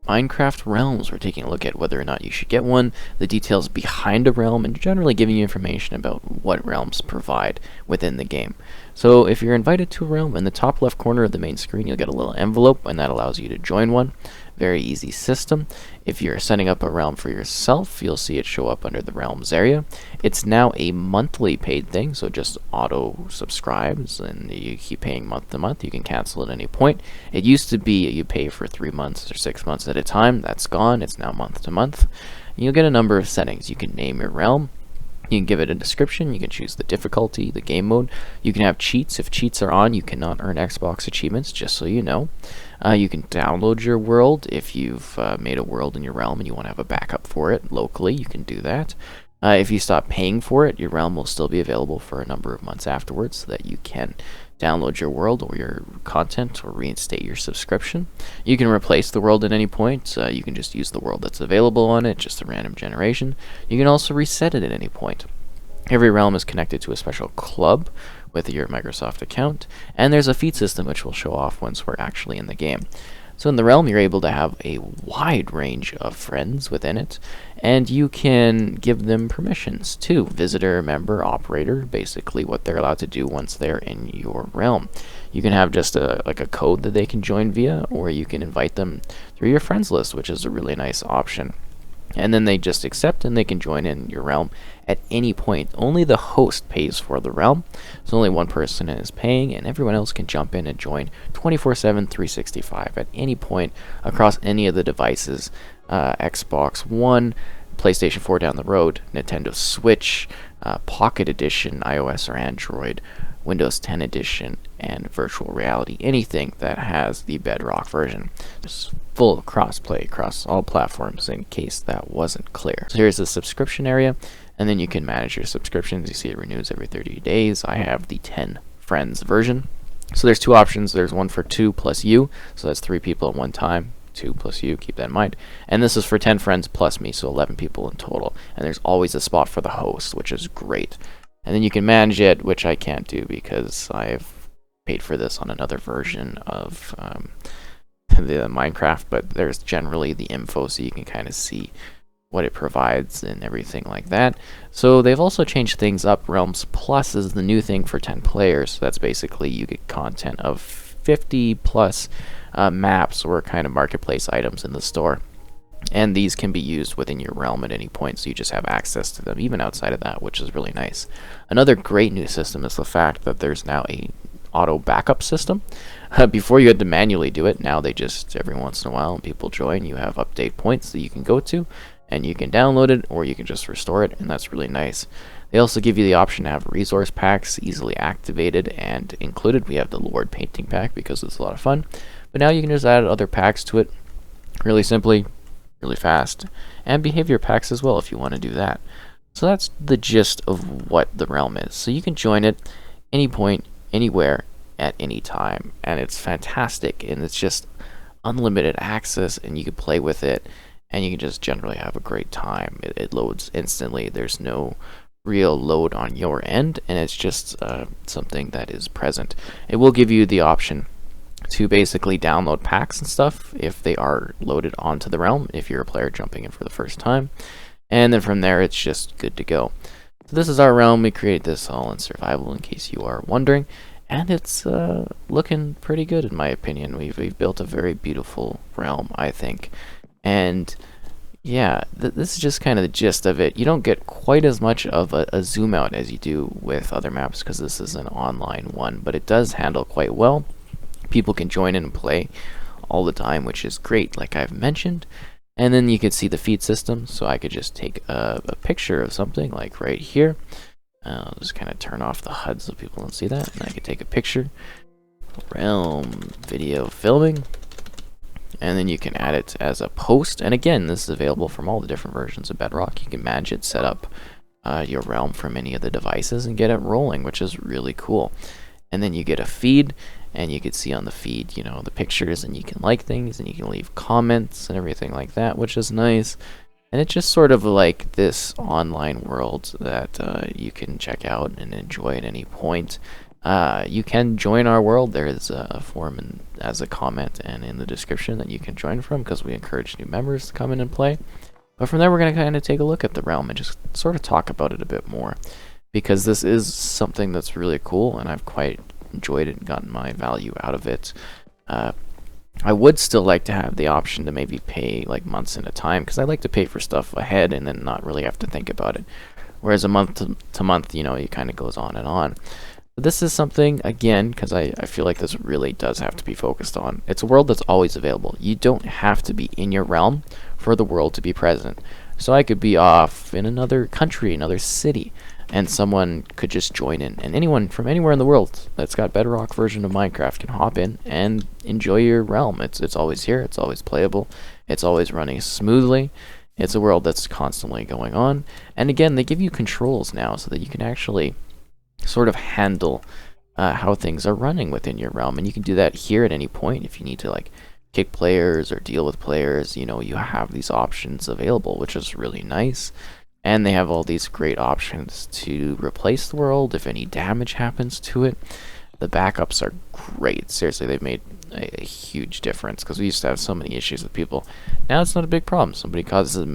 Minecraft realms. We're taking a look at whether or not you should get one, the details behind a realm, and generally giving you information about what realms provide within the game. So if you're invited to a realm, in the top left corner of the main screen you'll get a little envelope, and that allows you to join one. Very easy system. If you're setting up a realm for yourself, you'll see it show up under the realms area. It's now a monthly paid thing, so just auto subscribes and you keep paying month to month. You can cancel at any point. It used to be you pay for 3 months or 6 months at a time. That's gone. It's now month to month. And you'll get a number of settings. You can name your realm. You can give it a description, you can choose the difficulty, the game mode. You can have cheats. If cheats are on, you cannot earn Xbox achievements, just so you know. You can download your world. If you've made a world in your realm and you want to have a backup for it locally, you can do that. If you stop paying for it, your realm will still be available for a number of months afterwards so that you can download your world or your content or reinstate your subscription. You can replace the world at any point. You can just use the world that's available on it, just a random generation. You can also reset it at any point. Every realm is connected to a special club with your Microsoft account, and there's a feed system which will show off once we're actually in the game. So in the realm, you're able to have a wide range of friends within it, and you can give them permissions too. Visitor, member, operator, basically what they're allowed to do once they're in your realm. You can have just like a code that they can join via, or you can invite them through your friends list, which is a really nice option. And then they just accept and they can join in your realm at any point. Only the host pays for the realm, so only one person is paying, and everyone else can jump in and join 24/7, 365 at any point across any of the devices. Xbox One, PlayStation 4 down the road, Nintendo Switch, Pocket Edition, iOS or Android, Windows 10 Edition, and virtual reality. Anything that has the Bedrock version. Just full crossplay across all platforms in case that wasn't clear. So here's the subscription area, and then you can manage your subscriptions. You see it renews every 30 days. I have the 10 friends version. So there's two options. There's one for 2 plus you, so that's 3 people at one time. 2 plus you, keep that in mind. And this is for 10 friends plus me, so 11 people in total. And there's always a spot for the host, which is great. And then you can manage it, which I can't do because I've paid for this on another version of the Minecraft, but there's generally the info so you can kind of see what it provides and everything like that. So they've also changed things up. Realms Plus is the new thing for 10 players. So that's basically you get content of 50 plus maps or kind of marketplace items in the store. And these can be used within your realm at any point, so you just have access to them even outside of that, which is really nice. Another great new system is the fact that there's now a auto backup system. Before you had to manually do it, now they just, every once in a while when people join, you have update points that you can go to, and you can download it, or you can just restore it, and that's really nice. They also give you the option to have resource packs easily activated and included. We have the Lord Painting Pack because it's a lot of fun, but now you can just add other packs to it really simply, really fast, and behavior packs as well if you want to do that. So that's the gist of what the realm is. So you can join it any point, anywhere, at any time, and it's fantastic, and it's just unlimited access, and you can play with it, and you can just generally have a great time. It loads instantly. There's no real load on your end, and it's just something that is present. It will give you the option to basically download packs and stuff if they are loaded onto the realm, if you're a player jumping in for the first time, and then from there it's just good to go. So this is our realm. We created this all in survival in case you are wondering, and it's looking pretty good in my opinion. We've built a very beautiful realm, I think, and yeah, this is just kind of the gist of it. You don't get quite as much of a zoom out as you do with other maps because this is an online one, but it does handle quite well. People can join in and play all the time, which is great, like I've mentioned. And then you can see the feed system, so I could just take a picture of something, like right here. I'll just kind of turn off the HUD so people don't see that, and I can take a picture. Realm video filming, and then you can add it as a post. And again, this is available from all the different versions of Bedrock. You can manage it, set up your realm from any of the devices, and get it rolling, which is really cool. And then you get a feed, and you can see on the feed, you know, the pictures, and you can like things, and you can leave comments and everything like that, which is nice. And it's just sort of like this online world that you can check out and enjoy at any point. You can join our world. There is a form as a comment and in the description that you can join from, because we encourage new members to come in and play. But from there, we're going to kind of take a look at the realm and just sort of talk about it a bit more, because this is something that's really cool, and I've quite enjoyed it and gotten my value out of it. I would still like to have the option to maybe pay like months at a time, because I like to pay for stuff ahead and then not really have to think about it. Whereas a month to month, you know, it kind of goes on and on. But this is something, again, because I feel like this really does have to be focused on. It's a world that's always available. You don't have to be in your realm for the world to be present. So I could be off in another country, another city, and someone could just join in. And anyone from anywhere in the world that's got Bedrock version of Minecraft can hop in and enjoy your realm. It's always here. It's always playable. It's always running smoothly. It's a world that's constantly going on. And again, they give you controls now so that you can actually sort of handle how things are running within your realm. And you can do that here at any point. If you need to like kick players or deal with players, you know, you have these options available, which is really nice. And they have all these great options to replace the world if any damage happens to it. The backups are great. Seriously, they've made a huge difference, because we used to have so many issues with people. Now it's not a big problem. Somebody causes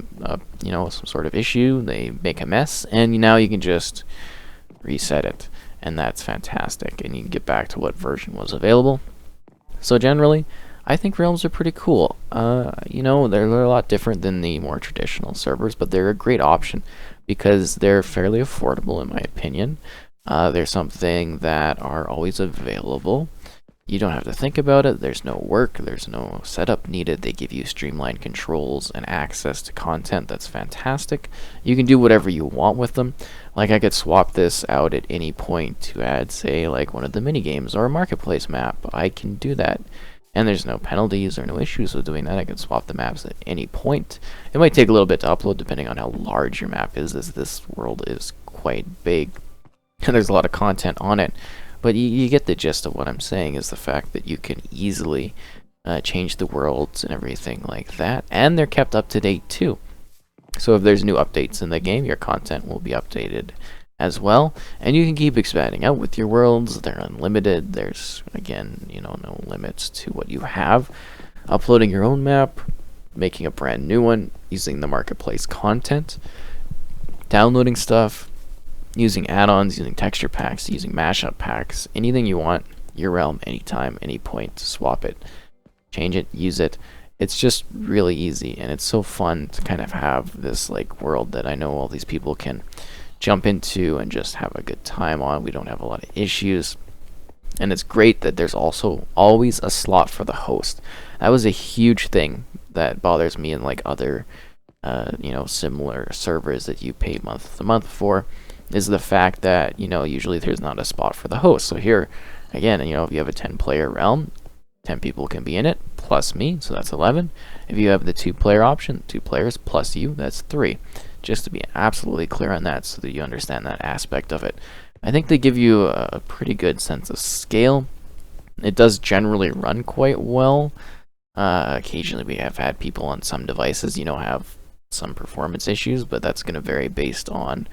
you know, some sort of issue, they make a mess, and now you can just reset it, and that's fantastic, and you can get back to what version was available. So generally, I think realms are pretty cool. You know, they're a lot different than the more traditional servers, but they're a great option because they're fairly affordable, in my opinion. They're something that are always available. You don't have to think about it. There's no work. There's no setup needed. They give you streamlined controls and access to content that's fantastic. You can do whatever you want with them. Like, I could swap this out at any point to add, say, like one of the mini games or a marketplace map. I can do that. And there's no penalties or no issues with doing that. I can swap the maps at any point. It might take a little bit to upload depending on how large your map is, as this world is quite big. And there's a lot of content on it. But you get the gist of what I'm saying, is the fact that you can easily change the worlds and everything like that. And they're kept up to date too. So if there's new updates in the game, your content will be updated as well. And you can keep expanding out with your worlds. They're unlimited. There's, again, you know, no limits to what you have. Uploading your own map, making a brand new one, using the marketplace content, downloading stuff, using add-ons, using texture packs, using mashup packs, anything you want, your realm, anytime, any point, swap it, change it, use it. It's just really easy, and it's so fun to kind of have this like world that I know all these people can jump into and just have a good time on. We don't have a lot of issues, and it's great that there's also always a slot for the host. That was a huge thing that bothers me in like other you know, similar servers that you pay month to month for, is the fact that, you know, usually there's not a spot for the host. So here, again, you know, if you have a 10-player realm, 10 people can be in it, plus me, so that's 11. If you have the 2-player option, 2 players plus you, that's 3. Just to be absolutely clear on that, so that you understand that aspect of it. I think they give you a pretty good sense of scale. It does generally run quite well. Occasionally we have had people on some devices, you know, have some performance issues, but that's going to vary based on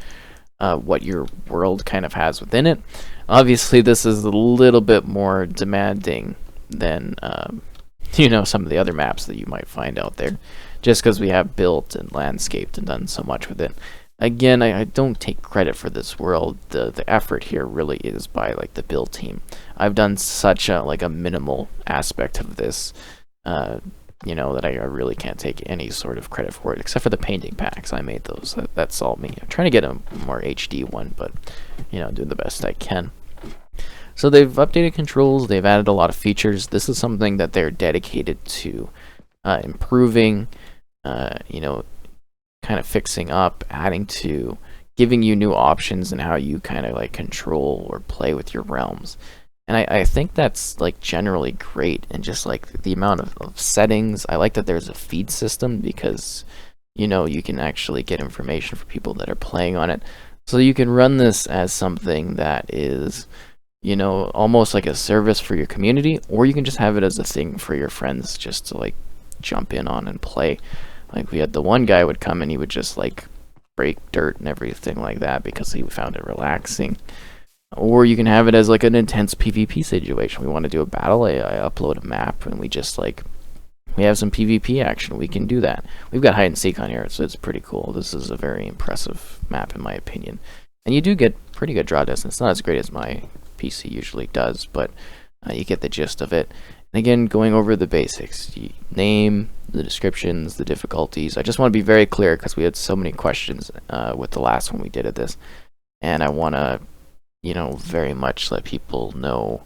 what your world kind of has within it. Obviously, this is a little bit more demanding than you know, some of the other maps that you might find out there, just because we have built and landscaped and done so much with it. Again, I don't take credit for this world. The effort here really is by like the build team. I've done such a like a minimal aspect of this, you know, that I really can't take any sort of credit for it, except for the painting packs. I made those. That's all me. I'm trying to get a more HD one, but, you know, doing the best I can. So they've updated controls. They've added a lot of features. This is something that they're dedicated to improving, you know, kind of fixing up, adding to, giving you new options and how you kind of like control or play with your realms. And I think that's like generally great, and just like the amount of settings. I like that there's a feed system, because, you know, you can actually get information for people that are playing on it. So you can run this as something that is, you know, almost like a service for your community, or you can just have it as a thing for your friends just to like jump in on and play. Like, we had the one guy would come and he would just like break dirt and everything like that because he found it relaxing. Or you can have it as like an intense PvP situation. We want to do a battle, I upload a map, and we just like, we have some PvP action. We can do that. We've got hide and seek on here, so it's pretty cool. This is a very impressive map in my opinion. And you do get pretty good draw distance. Not as great as my PC usually does, but you get the gist of it. And again, going over the basics. Name, the descriptions, the difficulties. I just want to be very clear because we had so many questions with the last one we did at this. And I want to, very much let people know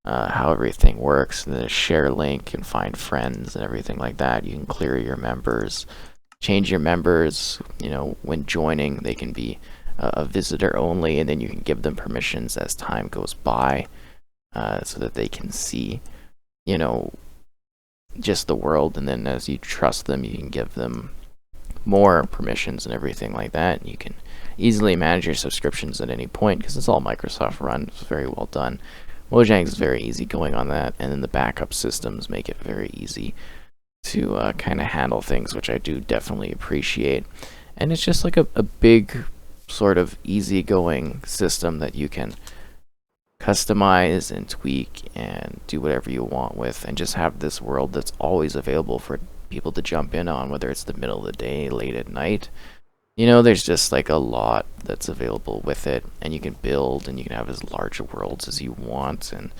how everything works, and then share link and find friends and everything like that. You can clear your members, change your members. When joining, they can be a visitor only, and then you can give them permissions as time goes by, so that they can see, just the world. And then as you trust them, you can give them more permissions and everything like that. And you can easily manage your subscriptions at any point because it's all Microsoft run. It's very well done. Mojang is very easy going on that, and then the backup systems make it very easy to kind of handle things, which I do definitely appreciate. And it's just like a big sort of easygoing system that you can customize and tweak and do whatever you want with, and just have this world that's always available for people to jump in on, whether it's the middle of the day, late at night. There's just like a lot that's available with it, and you can build, and you can have as large worlds as you want, and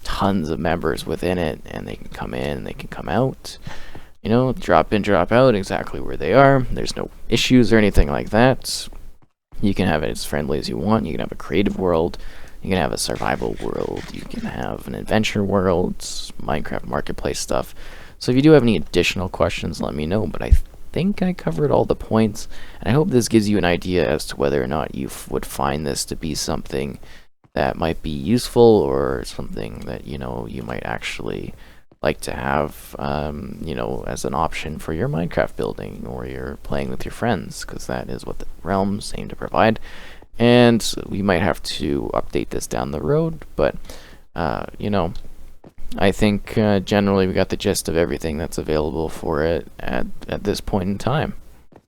tons of members within it, and they can come in, they can come out, drop in, drop out exactly where they are. There's no issues or anything like that. You can have it as friendly as you want. You can have a creative world, you can have a survival world, you can have an adventure world, Minecraft marketplace stuff. So if you do have any additional questions, let me know, but I think I covered all the points, and I hope this gives you an idea as to whether or not you would find this to be something that might be useful, or something that you might actually like to have as an option for your Minecraft building, or you're playing with your friends, because that is what the realms aim to provide. And we might have to update this down the road, but I think generally we got the gist of everything that's available for it at this point in time.